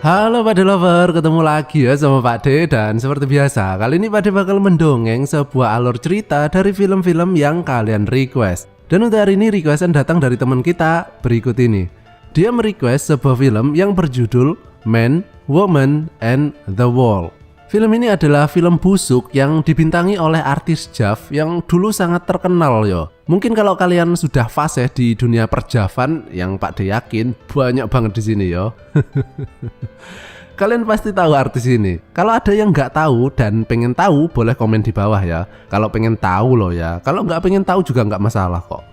Halo Pak De Lover, ketemu lagi ya sama Pak De. Dan seperti biasa, kali ini Pak De bakal mendongeng sebuah alur cerita dari film-film yang kalian request. Dan untuk hari ini requestan datang dari teman kita berikut ini. Dia merequest sebuah film yang berjudul Man, Woman, and the Wall. Film ini adalah film busuk yang dibintangi oleh artis Jav yang dulu sangat terkenal yo. Mungkin kalau kalian sudah fase di dunia perjavan, yang Pak De yakin banyak banget di sini yo. Kalian pasti tahu artis ini. Kalau ada yang nggak tahu dan pengen tahu, boleh komen di bawah ya. Kalau pengen tahu loh ya. Kalau nggak pengen tahu juga nggak masalah kok.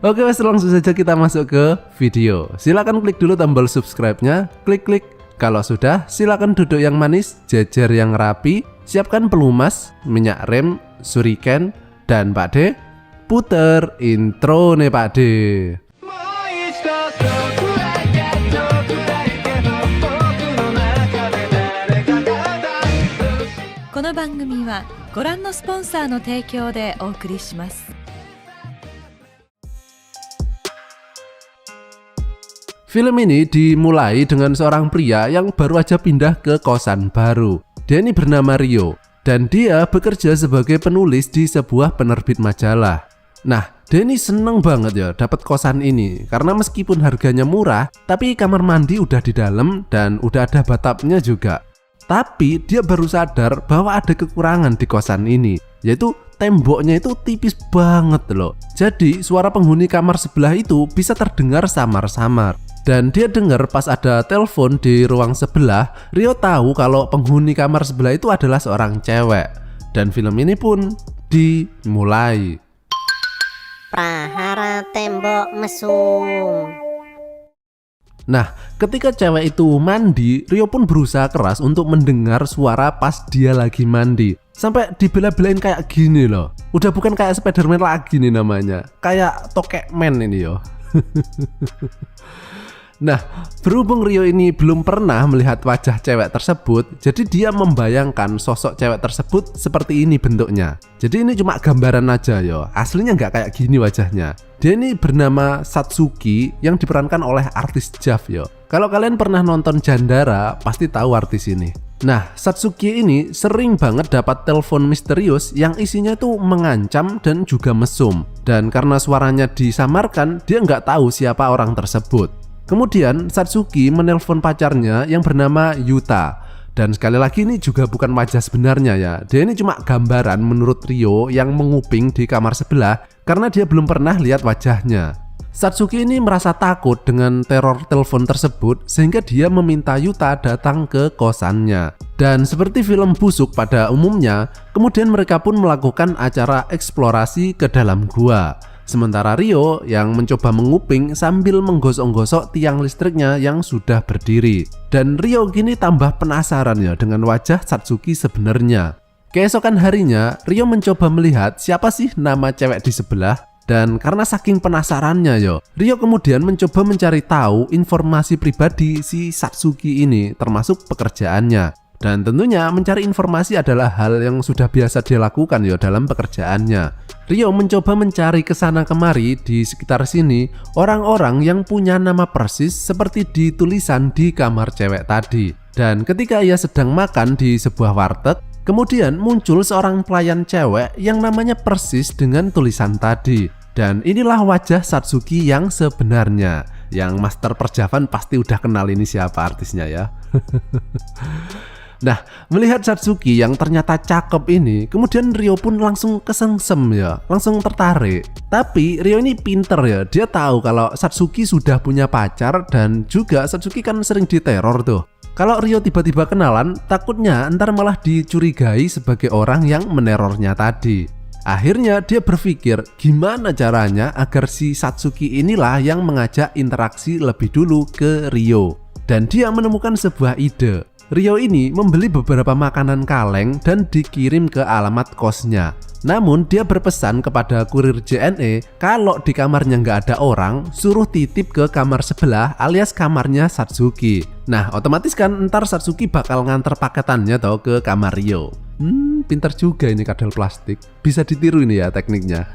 Oke, langsung saja kita masuk ke video. Silahkan klik dulu tombol subscribe-nya, klik. Kalau sudah, silakan duduk yang manis, jejer yang rapi, siapkan pelumas, minyak rem, suriken, dan Pak De, puter intro nih Pak De. この番組はご覧のスポンサーの提供でお送りします。 Film ini dimulai dengan seorang pria yang baru aja pindah ke kosan baru. Dia ini bernama Rio dan dia bekerja sebagai penulis di sebuah penerbit majalah. Nah, dia ini seneng banget ya dapat kosan ini karena meskipun harganya murah, tapi kamar mandi udah di dalam dan udah ada bathtubnya juga. Tapi dia baru sadar bahwa ada kekurangan di kosan ini, yaitu temboknya itu tipis banget loh. Jadi suara penghuni kamar sebelah itu bisa terdengar samar-samar. Dan dia dengar pas ada telepon di ruang sebelah. Rio tahu kalau penghuni kamar sebelah itu adalah seorang cewek. Dan film ini pun dimulai. Prahara tembok mesum. Nah, ketika cewek itu mandi, Rio pun berusaha keras untuk mendengar suara pas dia lagi mandi. Sampai dibela-belain kayak gini loh. Udah bukan kayak Spiderman lagi nih namanya. Kayak Tokekman ini yo. Nah, berhubung Rio ini belum pernah melihat wajah cewek tersebut, jadi dia membayangkan sosok cewek tersebut seperti ini bentuknya. Jadi ini cuma gambaran aja yo, aslinya nggak kayak gini wajahnya. Dia ini bernama Satsuki yang diperankan oleh artis Jav yo. Kalau kalian pernah nonton Jandara, pasti tahu artis ini. Nah, Satsuki ini sering banget dapat telepon misterius yang isinya tuh mengancam dan juga mesum. Dan karena suaranya disamarkan, dia nggak tahu siapa orang tersebut. Kemudian Satsuki menelpon pacarnya yang bernama Yuta. Dan sekali lagi ini juga bukan wajah sebenarnya ya. Dia ini cuma gambaran menurut Rio yang menguping di kamar sebelah karena dia belum pernah lihat wajahnya. Satsuki ini merasa takut dengan teror telepon tersebut sehingga dia meminta Yuta datang ke kosannya. Dan seperti film busuk pada umumnya, kemudian mereka pun melakukan acara eksplorasi ke dalam gua. Sementara Rio yang mencoba menguping sambil menggosok-gosok tiang listriknya yang sudah berdiri. Dan Rio kini tambah penasaran ya dengan wajah Satsuki sebenarnya. Keesokan harinya, Rio mencoba melihat siapa sih nama cewek di sebelah. Dan karena saking penasarannya yo, Rio kemudian mencoba mencari tahu informasi pribadi si Satsuki ini, termasuk pekerjaannya. Dan tentunya mencari informasi adalah hal yang sudah biasa dia lakukan yo dalam pekerjaannya. Rio mencoba mencari kesana kemari di sekitar sini orang-orang yang punya nama persis seperti di tulisan di kamar cewek tadi. Dan ketika ia sedang makan di sebuah warteg, kemudian muncul seorang pelayan cewek yang namanya persis dengan tulisan tadi. Dan inilah wajah Satsuki yang sebenarnya. Yang master perjavan pasti udah kenal ini siapa artisnya ya. Nah, melihat Satsuki yang ternyata cakep ini, kemudian Rio pun langsung kesengsem ya, langsung tertarik. Tapi Rio ini pinter ya, dia tahu kalau Satsuki sudah punya pacar dan juga Satsuki kan sering diteror tuh. Kalau Rio tiba-tiba kenalan, takutnya ntar malah dicurigai sebagai orang yang menerornya tadi. Akhirnya dia berpikir gimana caranya agar si Satsuki inilah yang mengajak interaksi lebih dulu ke Rio. Dan dia menemukan sebuah ide. Rio ini membeli beberapa makanan kaleng dan dikirim ke alamat kosnya. Namun dia berpesan kepada kurir JNE kalau di kamarnya nggak ada orang, suruh titip ke kamar sebelah alias kamarnya Satsuki. Nah otomatis kan ntar Satsuki bakal nganter paketannya tau ke kamar Rio. Pintar juga ini kadal plastik. Bisa ditiru ini ya tekniknya.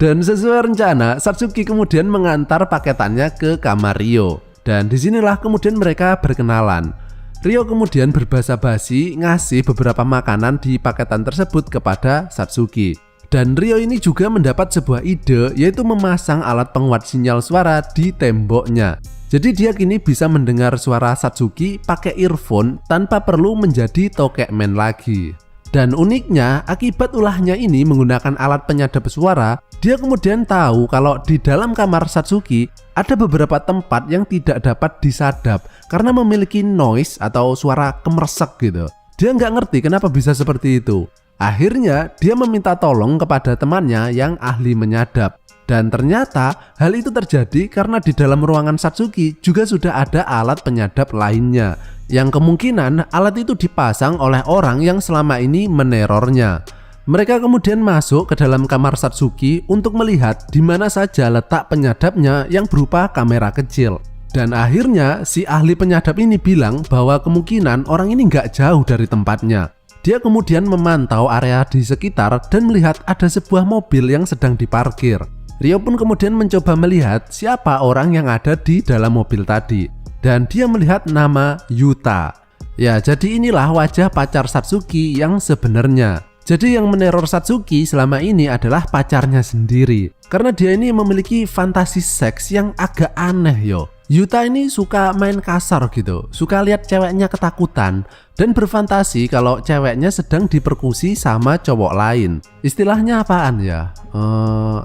Dan sesuai rencana, Satsuki kemudian mengantar paketannya ke kamar Ryo. Dan disinilah kemudian mereka berkenalan. Ryo kemudian berbasa-basi ngasih beberapa makanan di paketan tersebut kepada Satsuki. Dan Ryo ini juga mendapat sebuah ide, yaitu memasang alat penguat sinyal suara di temboknya. Jadi dia kini bisa mendengar suara Satsuki pakai earphone tanpa perlu menjadi tokekmen lagi. Dan uniknya, akibat ulahnya ini menggunakan alat penyadap suara, dia kemudian tahu kalau di dalam kamar Satsuki ada beberapa tempat yang tidak dapat disadap karena memiliki noise atau suara kemersek gitu. Dia nggak ngerti kenapa bisa seperti itu. Akhirnya dia meminta tolong kepada temannya yang ahli menyadap. Dan ternyata hal itu terjadi karena di dalam ruangan Satsuki juga sudah ada alat penyadap lainnya, yang kemungkinan alat itu dipasang oleh orang yang selama ini menerornya. Mereka kemudian masuk ke dalam kamar Satsuki untuk melihat di mana saja letak penyadapnya yang berupa kamera kecil. Dan akhirnya si ahli penyadap ini bilang bahwa kemungkinan orang ini nggak jauh dari tempatnya. Dia kemudian memantau area di sekitar dan melihat ada sebuah mobil yang sedang diparkir. Ryo pun kemudian mencoba melihat siapa orang yang ada di dalam mobil tadi. Dan dia melihat nama Yuta. Ya, jadi inilah wajah pacar Satsuki yang sebenarnya. Jadi yang meneror Satsuki selama ini adalah pacarnya sendiri. Karena dia ini memiliki fantasi seks yang agak aneh yo. Yuta ini suka main kasar gitu, suka lihat ceweknya ketakutan dan berfantasi kalau ceweknya sedang diperkusi sama cowok lain. Istilahnya apaan ya?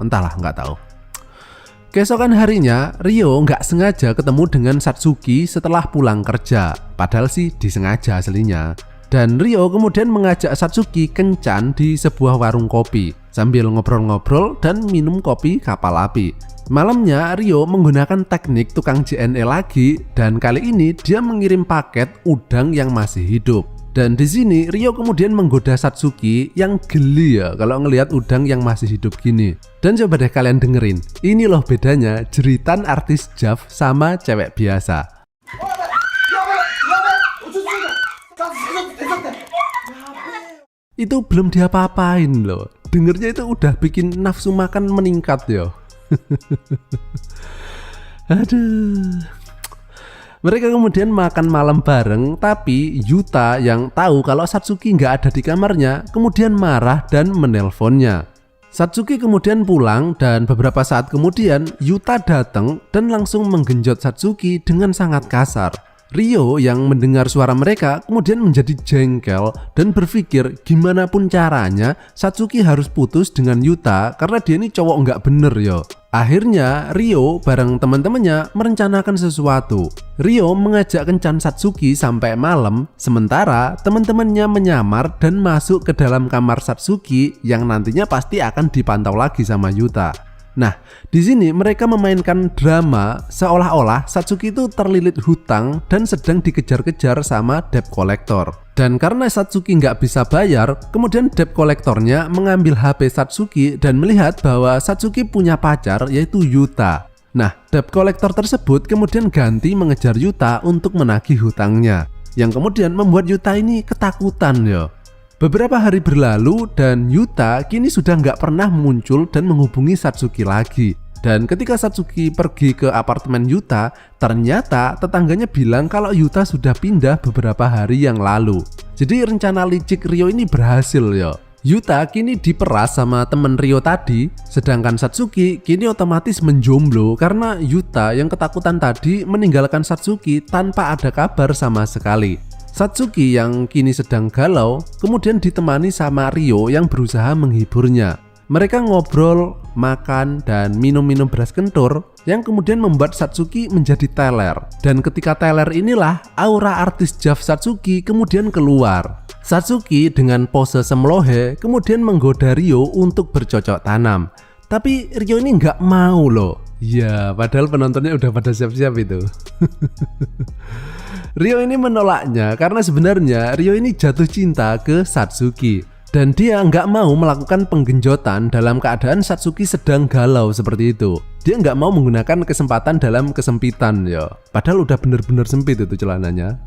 Entahlah, nggak tahu. Keesokan harinya, Ryo nggak sengaja ketemu dengan Satsuki setelah pulang kerja. Padahal sih disengaja aslinya. Dan Ryo kemudian mengajak Satsuki kencan di sebuah warung kopi sambil ngobrol-ngobrol dan minum kopi kapal api. Malamnya Ryo menggunakan teknik tukang JNE lagi dan kali ini dia mengirim paket udang yang masih hidup. Dan di sini Ryo kemudian menggoda Satsuki yang geli ya kalau ngelihat udang yang masih hidup gini. Dan coba deh kalian dengerin. Ini loh bedanya jeritan artis JAV sama cewek biasa. Itu belum diapa-apain loh. Dengernya itu udah bikin nafsu makan meningkat ya. Aduh. Mereka kemudian makan malam bareng, tapi Yuta yang tahu kalau Satsuki nggak ada di kamarnya kemudian marah dan menelponnya. Satsuki kemudian pulang dan beberapa saat kemudian Yuta datang dan langsung menggenjot Satsuki dengan sangat kasar. Ryo yang mendengar suara mereka kemudian menjadi jengkel dan berpikir gimana pun caranya Satsuki harus putus dengan Yuta karena dia ini cowok nggak bener yo. Akhirnya Ryo bareng teman-temannya merencanakan sesuatu. Ryo mengajak kencan Satsuki sampai malam, sementara teman-temannya menyamar dan masuk ke dalam kamar Satsuki yang nantinya pasti akan dipantau lagi sama Yuta. Nah, di sini mereka memainkan drama seolah-olah Satsuki itu terlilit hutang dan sedang dikejar-kejar sama debt collector. Dan karena Satsuki nggak bisa bayar, kemudian debt collectornya mengambil HP Satsuki dan melihat bahwa Satsuki punya pacar yaitu Yuta. Nah, debt collector tersebut kemudian ganti mengejar Yuta untuk menagih hutangnya, yang kemudian membuat Yuta ini ketakutan ya. Beberapa hari berlalu dan Yuta kini sudah nggak pernah muncul dan menghubungi Satsuki lagi. Dan ketika Satsuki pergi ke apartemen Yuta, ternyata tetangganya bilang kalau Yuta sudah pindah beberapa hari yang lalu. Jadi rencana licik Ryo ini berhasil ya. Yuta kini diperas sama temen Ryo tadi, sedangkan Satsuki kini otomatis menjomblo karena Yuta yang ketakutan tadi meninggalkan Satsuki tanpa ada kabar sama sekali. Satsuki yang kini sedang galau kemudian ditemani sama Ryo yang berusaha menghiburnya. Mereka ngobrol, makan, dan minum-minum beras kentur yang kemudian membuat Satsuki menjadi teler. Dan ketika teler inilah aura artis JAV Satsuki kemudian keluar. Satsuki dengan pose semlohe kemudian menggoda Ryo untuk bercocok tanam. Tapi Ryo ini nggak mau loh. Ya, padahal penontonnya udah pada siap-siap itu. Ryo ini menolaknya karena sebenarnya Ryo ini jatuh cinta ke Satsuki dan dia nggak mau melakukan penggenjotan dalam keadaan Satsuki sedang galau seperti itu. Dia nggak mau menggunakan kesempatan dalam kesempitan ya. Padahal udah bener-bener sempit itu celananya.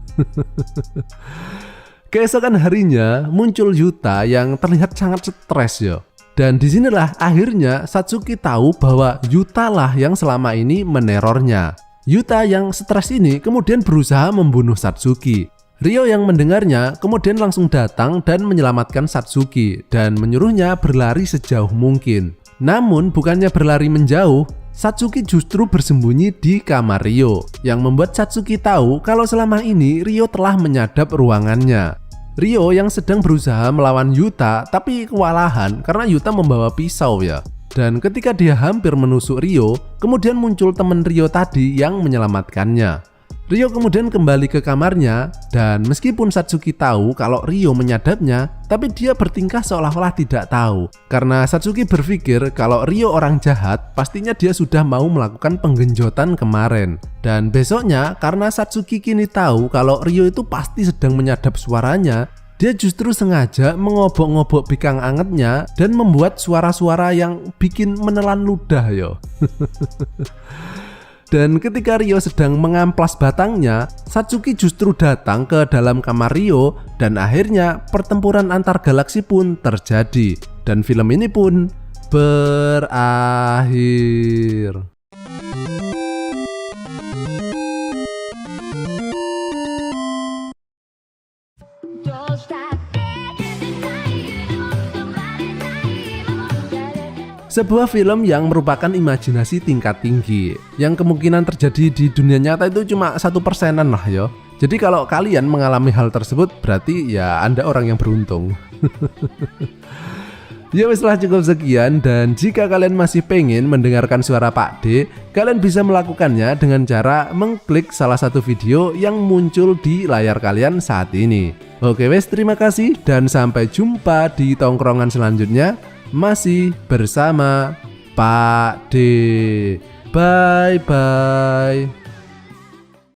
Keesokan harinya muncul Yuta yang terlihat sangat stres ya. Dan disinilah akhirnya Satsuki tahu bahwa Yuta lah yang selama ini menerornya. Yuta yang stres ini kemudian berusaha membunuh Satsuki. Ryo yang mendengarnya kemudian langsung datang dan menyelamatkan Satsuki dan menyuruhnya berlari sejauh mungkin. Namun bukannya berlari menjauh, Satsuki justru bersembunyi di kamar Ryo, yang membuat Satsuki tahu kalau selama ini Ryo telah menyadap ruangannya. Ryo yang sedang berusaha melawan Yuta tapi kewalahan karena Yuta membawa pisau ya. Dan ketika dia hampir menusuk Ryo, kemudian muncul teman Ryo tadi yang menyelamatkannya. Ryo kemudian kembali ke kamarnya dan meskipun Satsuki tahu kalau Ryo menyadapnya, tapi dia bertingkah seolah-olah tidak tahu. Karena Satsuki berpikir kalau Ryo orang jahat, pastinya dia sudah mau melakukan penggenjotan kemarin. Dan besoknya karena Satsuki kini tahu kalau Ryo itu pasti sedang menyadap suaranya, dia justru sengaja mengobok-ngobok bikang angetnya dan membuat suara-suara yang bikin menelan ludah yo. Dan ketika Ryo sedang mengamplas batangnya, Satsuki justru datang ke dalam kamar Ryo dan akhirnya pertempuran antar galaksi pun terjadi. Dan film ini pun berakhir. Sebuah film yang merupakan imajinasi tingkat tinggi, yang kemungkinan terjadi di dunia nyata itu cuma 1% lah yo. Jadi kalau kalian mengalami hal tersebut, berarti ya Anda orang yang beruntung. Ya wes lah, cukup sekian. Dan jika kalian masih pengen mendengarkan suara Pak D, kalian bisa melakukannya dengan cara mengklik salah satu video yang muncul di layar kalian saat ini. Oke wes, terima kasih dan sampai jumpa di tongkrongan selanjutnya. Masih bersama Pak D. Bye bye.